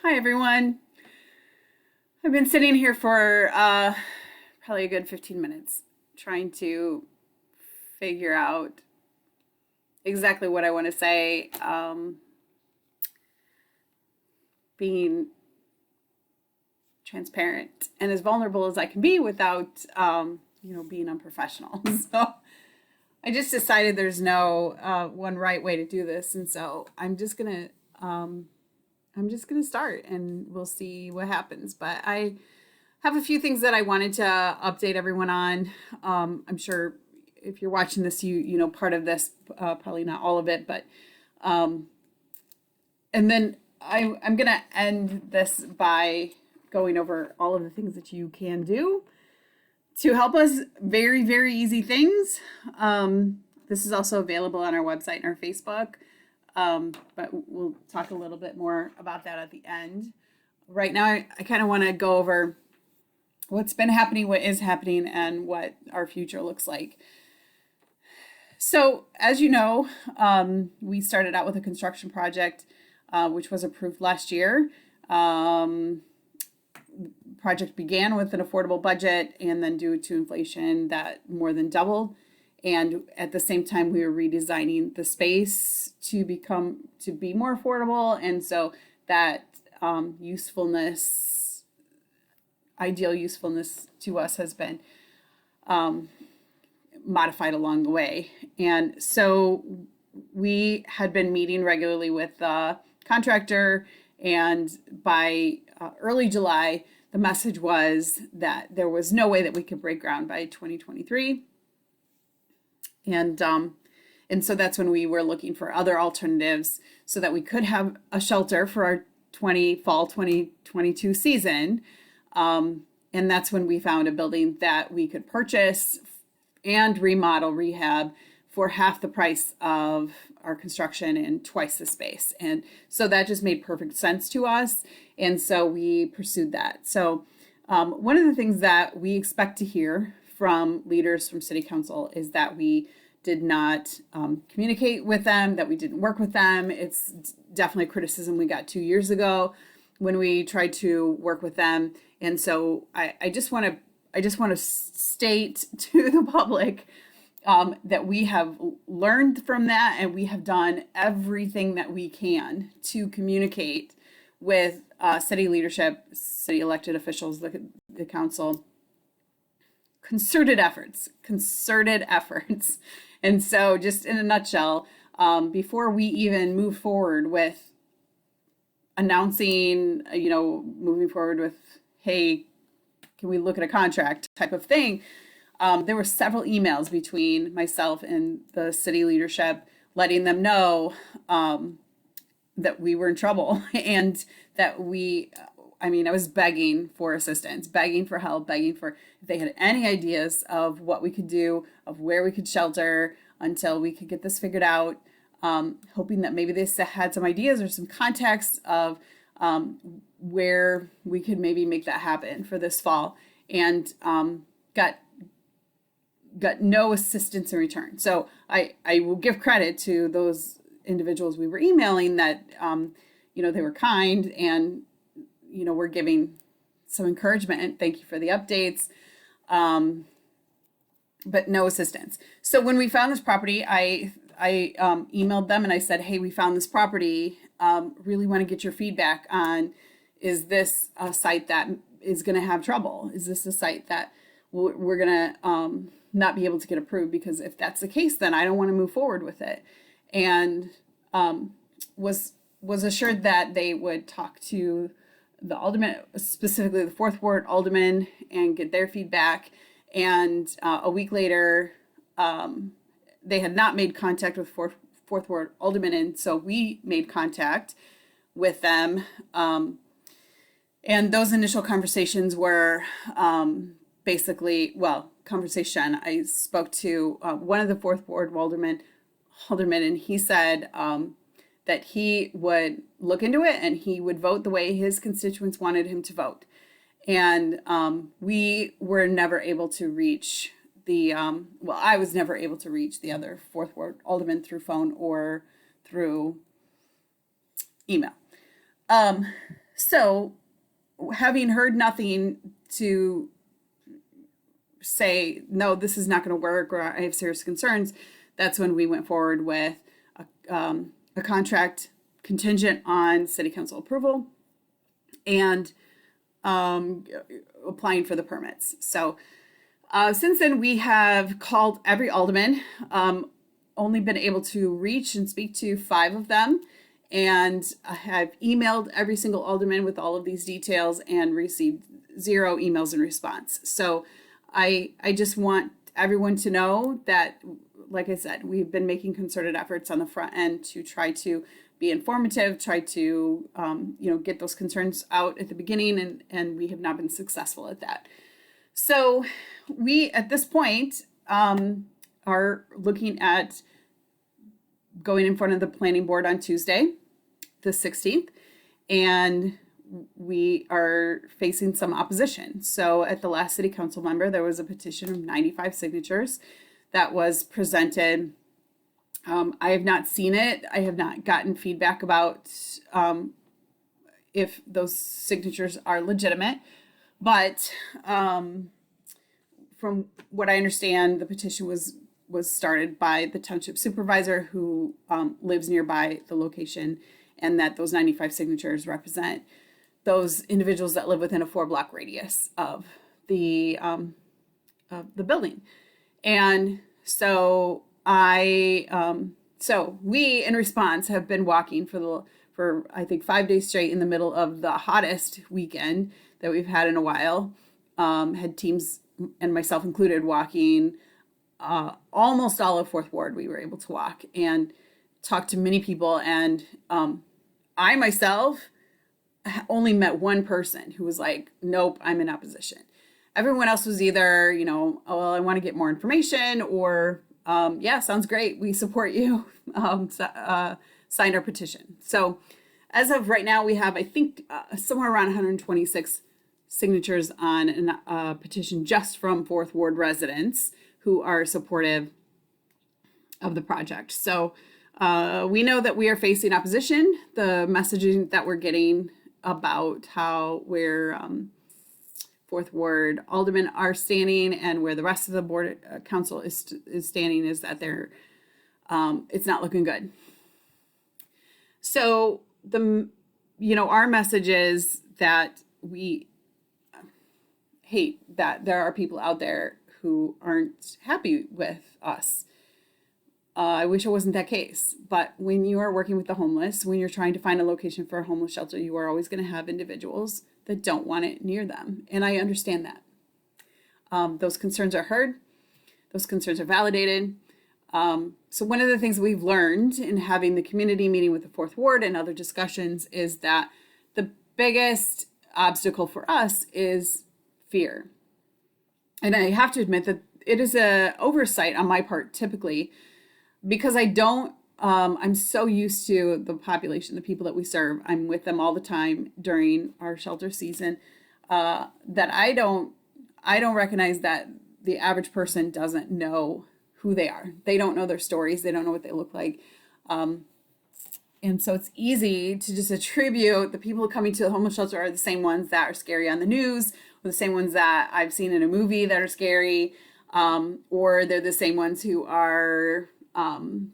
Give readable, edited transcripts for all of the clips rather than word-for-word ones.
Hi everyone. I've been sitting here for probably a good 15 minutes trying to figure out exactly what I want to say, being transparent and as vulnerable as I can be without, being unprofessional. So I just decided there's no one right way to do this, and so I'm just gonna start, and we'll see what happens. But I have a few things that I wanted to update everyone on. I'm sure if you're watching this, you know part of this, probably not all of it, but and then I'm gonna end this by going over all of the things that you can do to help us. Very, very easy things. This is also available on our website and our Facebook, but we'll talk a little bit more about that at the end. Right now, I kind of want to go over what's been happening, what is happening, and what our future looks like. So, as you know, we started out with a construction project, which was approved last year. Project began with an affordable budget, and then due to inflation, that more than doubled. And at the same time, we were redesigning the space to be more affordable, and so that ideal usefulness to us has been modified along the way. And so we had been meeting regularly with the contractor, and by early July, the message was that there was no way that we could break ground by 2023. And so that's when we were looking for other alternatives so that we could have a shelter for our fall 2022 season. And that's when we found a building that we could purchase and remodel, rehab for half the price of our construction and twice the space. And so that just made perfect sense to us. And so we pursued that. So one of the things that we expect to hear from leaders from City Council is that we did not communicate with them, that we didn't work with them. It's definitely a criticism we got 2 years ago when we tried to work with them. And so I just want to state to the public that we have learned from that, and we have done everything that we can to communicate with city leadership, city elected officials, the council. Concerted efforts. And so just in a nutshell, before we even move forward with announcing, moving forward with, hey, can we look at a contract type of thing, there were several emails between myself and the city leadership letting them know that we were in trouble and that I was begging for assistance, begging for help, begging for if they had any ideas of what we could do, of where we could shelter until we could get this figured out, hoping that maybe they had some ideas or some context of where we could maybe make that happen for this fall, and got no assistance in return. So I will give credit to those individuals we were emailing that, they were kind and, we're giving some encouragement and thank you for the updates, but no assistance. So when we found this property, I emailed them and I said, hey, we found this property. Really want to get your feedback on, is this a site that is going to have trouble? Is this a site that we're going to not be able to get approved? Because if that's the case, then I don't want to move forward with it. And was assured that they would talk to the alderman, specifically the Fourth Ward alderman, and get their feedback. And a week later, they had not made contact with Fourth Ward alderman, and so we made contact with them. And those initial conversations were conversation. I spoke to one of the Fourth Ward aldermen, and he said that he would look into it and he would vote the way his constituents wanted him to vote. And we were never able to reach I was never able to reach the other Fourth Ward alderman through phone or through email. So, having heard nothing to say, no, this is not going to work, or I have serious concerns, that's when we went forward with a contract contingent on city council approval and applying for the permits. So since then, we have called every alderman, only been able to reach and speak to 5 of them. And I have emailed every single alderman with all of these details and received 0 emails in response. So I just want everyone to know that, like I said, we've been making concerted efforts on the front end to try to be informative, try to get those concerns out at the beginning, and we have not been successful at that. So we, at this point, are looking at going in front of the planning board on Tuesday, the 16th, and we are facing some opposition. So at the last city council member, there was a petition of 95 signatures that was presented. I have not seen it. I have not gotten feedback about if those signatures are legitimate. But from what I understand, the petition was started by the township supervisor who lives nearby the location, and that those 95 signatures represent those individuals that live within a 4-block radius of the building. And so we, in response, have been walking for I think 5 days straight in the middle of the hottest weekend that we've had in a while. Had teams, and myself included, walking almost all of 4th Ward. We were able to walk and talk to many people. And I myself only met one person who was like, nope, I'm in opposition. Everyone else was either, oh, well, I want to get more information, or yeah, sounds great, we support you, signed our petition. So as of right now, we have, I think, somewhere around 126 signatures on a petition just from 4th Ward residents who are supportive of the project. So we know that we are facing opposition. The messaging that we're getting about how where 4th Ward aldermen are standing and where the rest of the board council is standing is that they're it's not looking good. So our message is that we hate that there are people out there who aren't happy with us. I wish it wasn't that case, but when you are working with the homeless, when you're trying to find a location for a homeless shelter, you are always going to have individuals that don't want it near them. And I understand that. Those concerns are heard. Those concerns are validated. So one of the things we've learned in having the community meeting with the 4th Ward and other discussions is that the biggest obstacle for us is fear. And I have to admit that it is an oversight on my part typically, because I'm so used to the population, the people that we serve. I'm with them all the time during our shelter season, that I don't recognize that the average person doesn't know who they are. They don't know their stories. They don't know what they look like. And so it's easy to just attribute the people coming to the homeless shelter are the same ones that are scary on the news, or the same ones that I've seen in a movie that are scary, or they're the same ones who are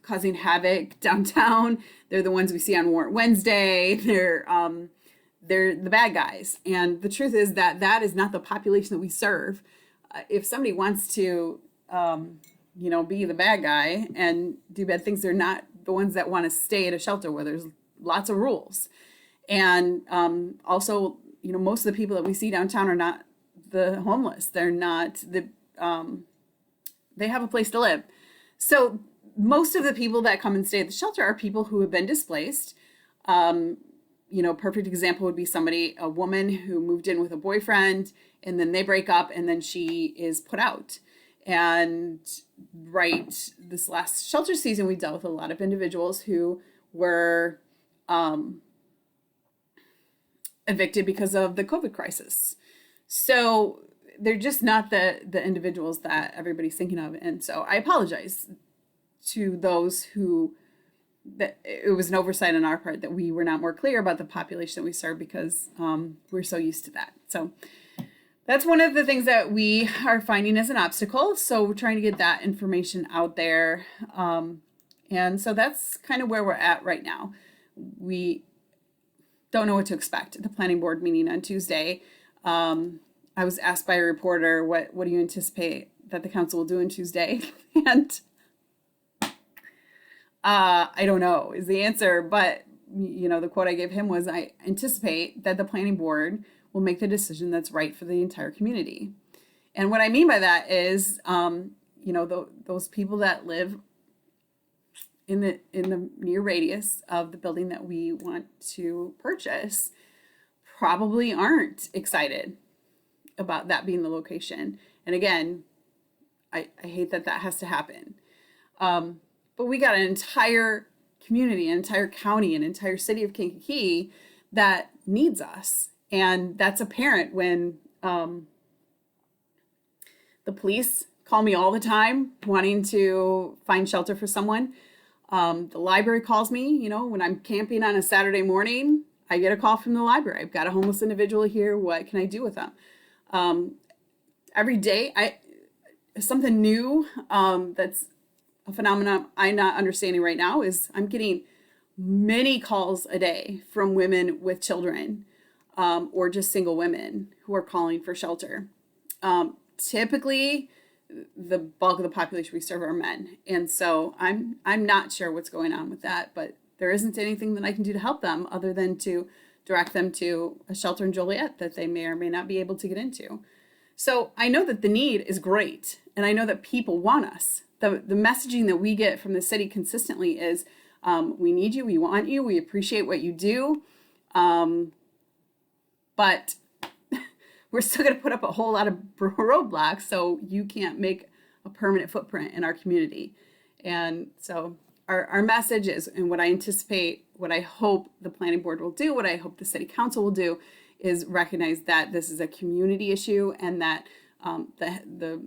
causing havoc downtown. They're the ones we see on Warrant Wednesday. They're the bad guys. And the truth is that that is not the population that we serve. If somebody wants to, be the bad guy and do bad things, they're not the ones that want to stay at a shelter where there's lots of rules. And also, most of the people that we see downtown are not the homeless. They're not they have a place to live. So most of the people that come and stay at the shelter are people who have been displaced. Perfect example would be a woman who moved in with a boyfriend, and then they break up, and then she is put out. And this last shelter season, we dealt with a lot of individuals who were evicted because of the COVID crisis. So they're just not the individuals that everybody's thinking of. And so I apologize to those who that it was an oversight on our part that we were not more clear about the population that we serve because we're so used to that. So that's one of the things that we are finding as an obstacle. So we're trying to get that information out there. And so that's kind of where we're at right now. We don't know what to expect at the planning board meeting on Tuesday. I was asked by a reporter, what do you anticipate that the council will do on Tuesday? And I don't know is the answer, but the quote I gave him was, I anticipate that the planning board will make the decision that's right for the entire community. And what I mean by that is, those people that live in the near radius of the building that we want to purchase probably aren't excited about that being the location. And again, I hate that has to happen. But we got an entire community, an entire county, an entire city of Kankakee that needs us. And that's apparent when the police call me all the time wanting to find shelter for someone. The library calls me, when I'm camping on a Saturday morning, I get a call from the library. I've got a homeless individual here. What can I do with them? Every day, something new that's a phenomenon I'm not understanding right now is I'm getting many calls a day from women with children or just single women who are calling for shelter. Typically, the bulk of the population we serve are men. And so I'm not sure what's going on with that, but there isn't anything that I can do to help them other than to direct them to a shelter in Joliet that they may or may not be able to get into. So I know that the need is great, and I know that people want us. The messaging that we get from the city consistently is, we need you, we want you, we appreciate what you do, but we're still going to put up a whole lot of roadblocks so you can't make a permanent footprint in our community. And so our message is, and what I anticipate, what I hope the planning board will do, what I hope the city council will do, is recognize that this is a community issue, and that the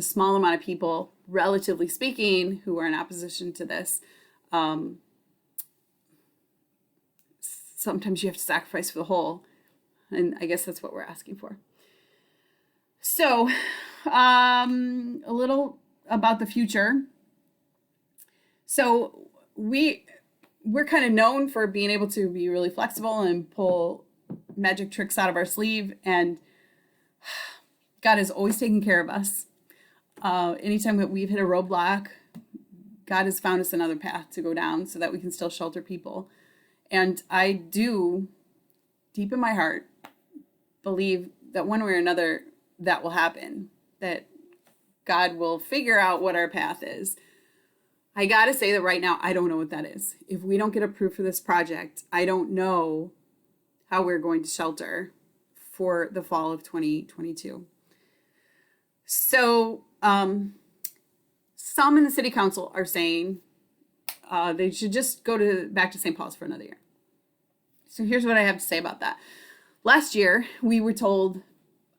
small amount of people, relatively speaking, who are in opposition to this, sometimes you have to sacrifice for the whole. And I guess that's what we're asking for. So a little about the future. So we're kind of known for being able to be really flexible and pull magic tricks out of our sleeve. And God has always taken care of us. Anytime that we've hit a roadblock, God has found us another path to go down so that we can still shelter people. And I do, deep in my heart, believe that one way or another that will happen, that God will figure out what our path is. I gotta say that right now, I don't know what that is. If we don't get approved for this project, I don't know how we're going to shelter for the fall of 2022. So some in the city council are saying they should just go back to St. Paul's for another year. So here's what I have to say about that. Last year, we were told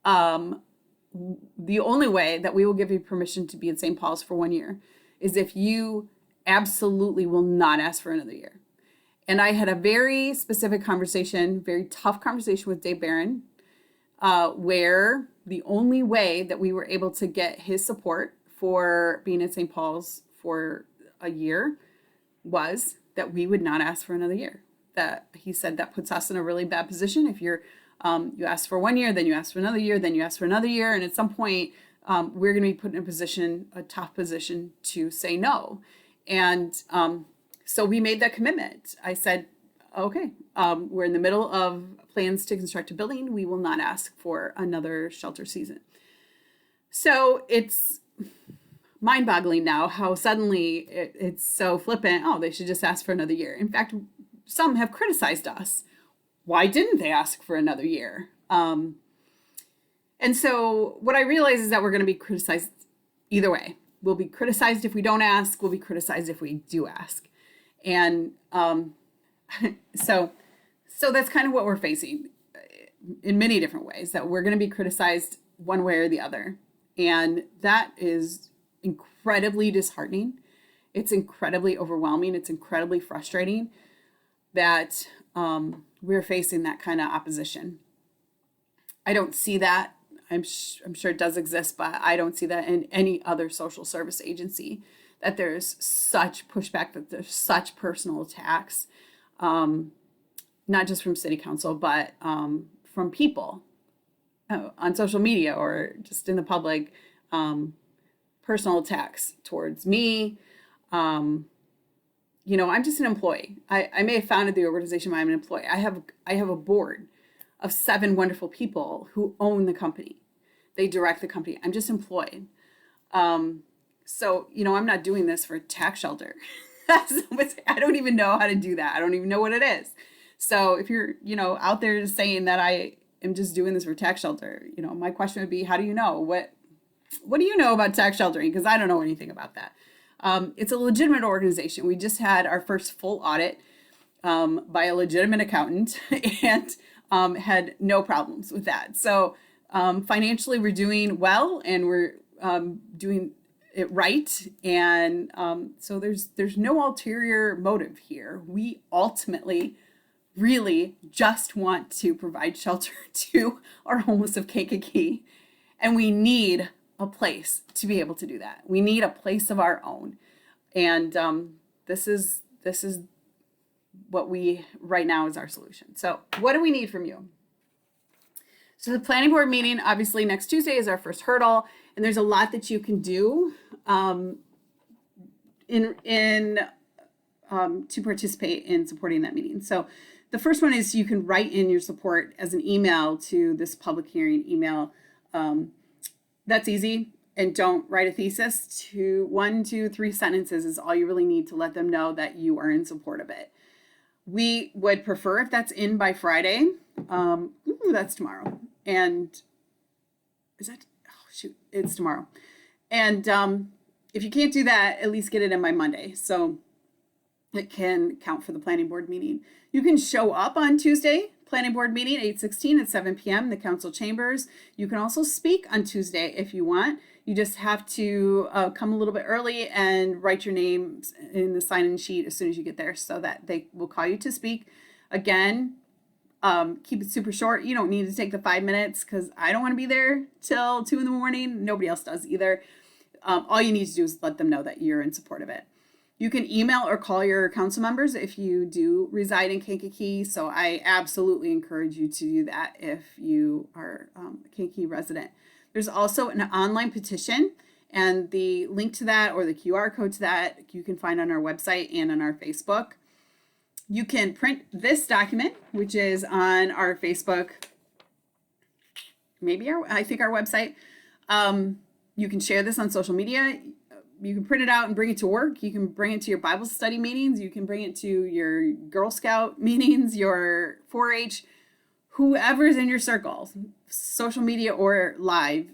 the only way that we will give you permission to be at St. Paul's for 1 year is if you absolutely will not ask for another year. And I had a very specific conversation, very tough conversation with Dave Barron, where the only way that we were able to get his support for being at St. Paul's for a year was that we would not ask for another year. That he said that puts us in a really bad position. If you're you ask for 1 year, then you ask for another year, then you ask for another year, and at some point we're going to be put in a tough position to say no. And so we made that commitment. I said, okay, we're in the middle of plans to construct a building. We will not ask for another shelter season. So it's mind-boggling now how suddenly it's so flippant. Oh, they should just ask for another year. In fact, some have criticized us. Why didn't they ask for another year? And so what I realize is that we're going to be criticized either way. We'll be criticized if we don't ask. We'll be criticized if we do ask. And so that's kind of what we're facing in many different ways, that we're going to be criticized one way or the other. And that is incredibly disheartening. It's incredibly overwhelming. It's incredibly frustrating that we're facing that kind of opposition. I don't see that. I'm sure it does exist, but I don't see that in any other social service agency, that there's such pushback, that there's such personal attacks, not just from city council, but from people on social media or just in the public, personal attacks towards me. I'm just an employee. I may have founded the organization, but I'm an employee. I have a board of 7 wonderful people who own the company. They direct the company. I'm just employed. So, I'm not doing this for tax shelter. I don't even know how to do that. I don't even know what it is. So if you're, out there saying that I am just doing this for tax shelter, my question would be, how do you know? What do you know about tax sheltering? Because I don't know anything about that. It's a legitimate organization. We just had our first full audit by a legitimate accountant and had no problems with that. So financially, we're doing well, and we're doing it right. And so there's no ulterior motive here. We ultimately really just want to provide shelter to our homeless of Kankakee, and we need a place to be able to do that. We need a place of our own, and this is what we right now is our solution. So what do we need from you? So the planning board meeting, obviously next Tuesday, is our first hurdle, and there's a lot that you can do to participate in supporting that meeting. So the first one is you can write in your support as an email to this public hearing email. That's easy. And don't write a thesis. 1, 2, 3 sentences is all you really need to let them know that you are in support of it. We would prefer if that's in by Friday. That's tomorrow. And is that, it's tomorrow. And if you can't do that, at least get it in by Monday, so it can count for the planning board meeting. You can show up on Tuesday, planning board meeting, 8/16 at 7 p.m., the council chambers. You can also speak on Tuesday if you want. You just have to come a little bit early and write your name in the sign-in sheet as soon as you get there, so that they will call you to speak. Again, keep it super short. You don't need to take the 5 minutes, because I don't want to be there till 2 in the morning. Nobody else does either. All you need to do is let them know that you're in support of it. You can email or call your council members if you do reside in Kankakee. So I absolutely encourage you to do that if you are a Kankakee resident. There's also an online petition, and the link to that, or the QR code to that, you can find on our website and on our Facebook. You can print this document, which is on our Facebook, I think our website. You can share this on social media. You can print it out and bring it to work. You can bring it to your Bible study meetings. You can bring it to your Girl Scout meetings, your 4-H, whoever's in your circle, social media or live.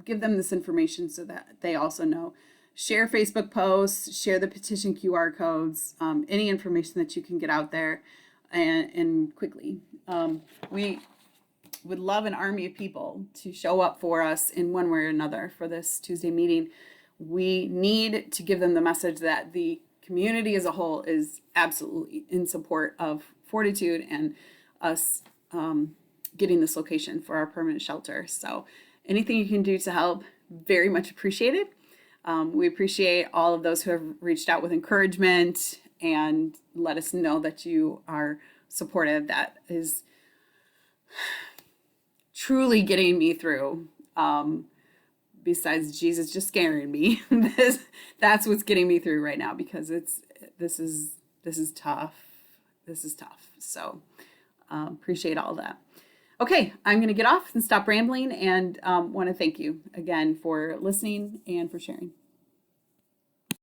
Give them this information so that they also know. Share Facebook posts, share the petition QR codes, any information that you can get out there, and quickly. We would love an army of people to show up for us in one way or another for this Tuesday meeting. We need to give them the message that the community as a whole is absolutely in support of Fortitude and us getting this location for our permanent shelter. So anything you can do to help, very much appreciated. We appreciate all of those who have reached out with encouragement and let us know that you are supportive. That is truly getting me through. Besides Jesus just scaring me, that's what's getting me through right now, because this is tough. This is tough. So appreciate all that. Okay, I'm going to get off and stop rambling, and want to thank you again for listening and for sharing.